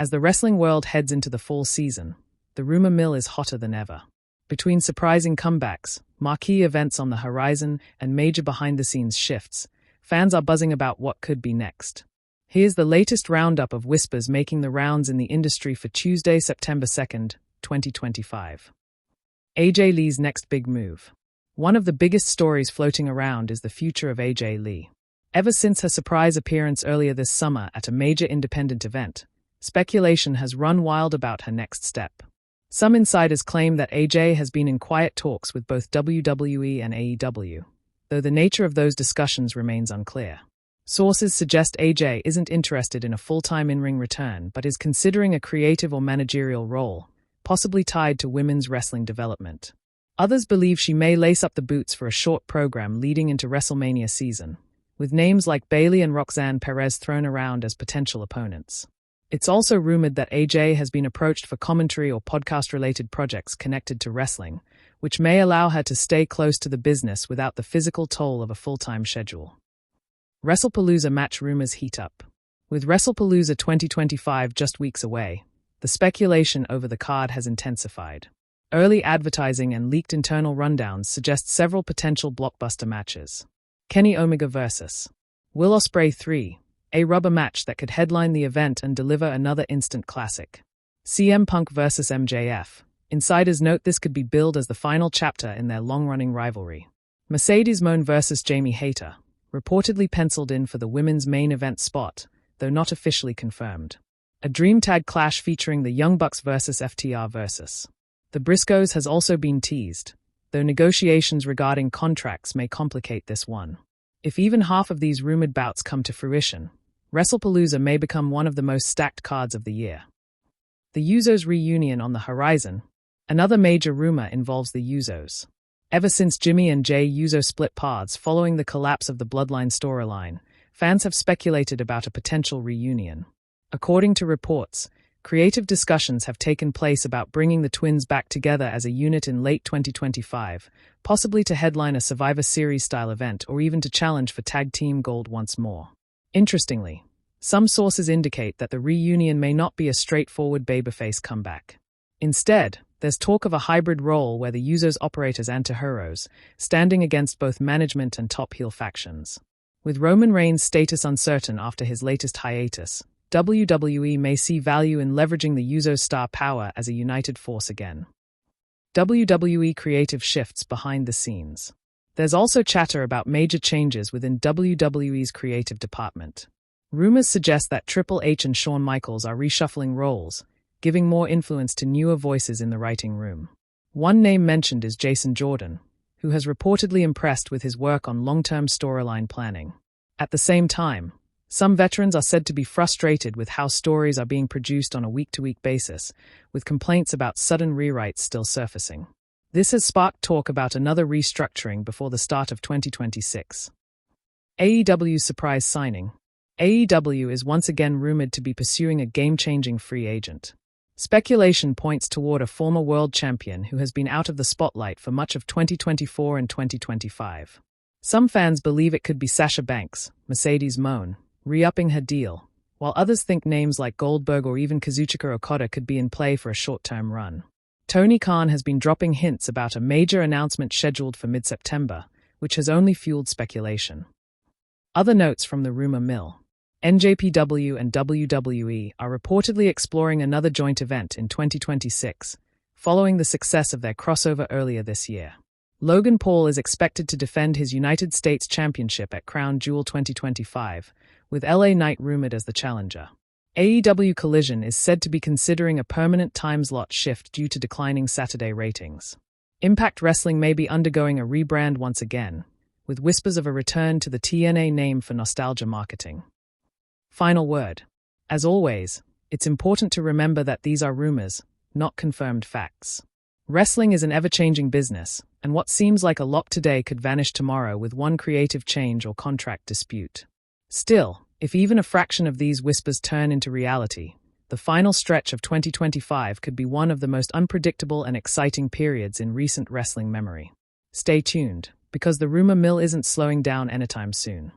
As the wrestling world heads into the fall season, the rumor mill is hotter than ever. Between surprising comebacks, marquee events on the horizon, and major behind-the-scenes shifts, fans are buzzing about what could be next. Here's the latest roundup of whispers making the rounds in the industry for Tuesday, September 2nd, 2025. AJ Lee's next big move. One of the biggest stories floating around is the future of AJ Lee. Ever since her surprise appearance earlier this summer at a major independent event, speculation has run wild about her next step. Some insiders claim that AJ has been in quiet talks with both WWE and AEW, though the nature of those discussions remains unclear. Sources suggest AJ isn't interested in a full-time in-ring return but is considering a creative or managerial role, possibly tied to women's wrestling development. Others believe she may lace up the boots for a short program leading into WrestleMania season, with names like Bayley and Roxanne Perez thrown around as potential opponents. It's also rumored that AJ has been approached for commentary or podcast-related projects connected to wrestling, which may allow her to stay close to the business without the physical toll of a full-time schedule. Wrestlepalooza match rumors heat up. With Wrestlepalooza 2025 just weeks away, the speculation over the card has intensified. Early advertising and leaked internal rundowns suggest several potential blockbuster matches. Kenny Omega vs. Will Ospreay 3, a rubber match that could headline the event and deliver another instant classic. CM Punk vs. MJF. Insiders note this could be billed as the final chapter in their long-running rivalry. Mercedes Moné vs. Jamie Hayter, reportedly penciled in for the women's main event spot, though not officially confirmed. A dream tag clash featuring the Young Bucks vs. FTR vs. the Briscoes has also been teased, though negotiations regarding contracts may complicate this one. If even half of these rumored bouts come to fruition, Wrestlepalooza may become one of the most stacked cards of the year. The Usos reunion on the horizon. Another major rumor involves the Usos. Ever since Jimmy and Jay Uso split paths following the collapse of the Bloodline storyline, fans have speculated about a potential reunion. According to reports, creative discussions have taken place about bringing the twins back together as a unit in late 2025, possibly to headline a Survivor Series-style event or even to challenge for tag team gold once more. Interestingly, some sources indicate that the reunion may not be a straightforward babyface comeback. Instead, there's talk of a hybrid role where the Usos operate as anti-heroes, standing against both management and top heel factions. With Roman Reigns' status uncertain after his latest hiatus, WWE may see value in leveraging the Usos' star power as a united force again. WWE creative shifts behind the scenes. There's also chatter about major changes within WWE's creative department. Rumors suggest that Triple H and Shawn Michaels are reshuffling roles, giving more influence to newer voices in the writing room. One name mentioned is Jason Jordan, who has reportedly impressed with his work on long-term storyline planning. At the same time, some veterans are said to be frustrated with how stories are being produced on a week-to-week basis, with complaints about sudden rewrites still surfacing. This has sparked talk about another restructuring before the start of 2026. AEW's surprise signing. AEW is once again rumored to be pursuing a game-changing free agent. Speculation points toward a former world champion who has been out of the spotlight for much of 2024 and 2025. Some fans believe it could be Sasha Banks, Mercedes Moné, re-upping her deal, while others think names like Goldberg or even Kazuchika Okada could be in play for a short-term run. Tony Khan has been dropping hints about a major announcement scheduled for mid-September, which has only fueled speculation. Other notes from the rumor mill. NJPW and WWE are reportedly exploring another joint event in 2026, following the success of their crossover earlier this year. Logan Paul is expected to defend his United States Championship at Crown Jewel 2025, with LA Knight rumored as the challenger. AEW Collision is said to be considering a permanent time-slot shift due to declining Saturday ratings. Impact Wrestling may be undergoing a rebrand once again, with whispers of a return to the TNA name for nostalgia marketing. Final word. As always, it's important to remember that these are rumors, not confirmed facts. Wrestling is an ever-changing business, and what seems like a lock today could vanish tomorrow with one creative change or contract dispute. Still, if even a fraction of these whispers turn into reality, the final stretch of 2025 could be one of the most unpredictable and exciting periods in recent wrestling memory. Stay tuned, because the rumor mill isn't slowing down anytime soon.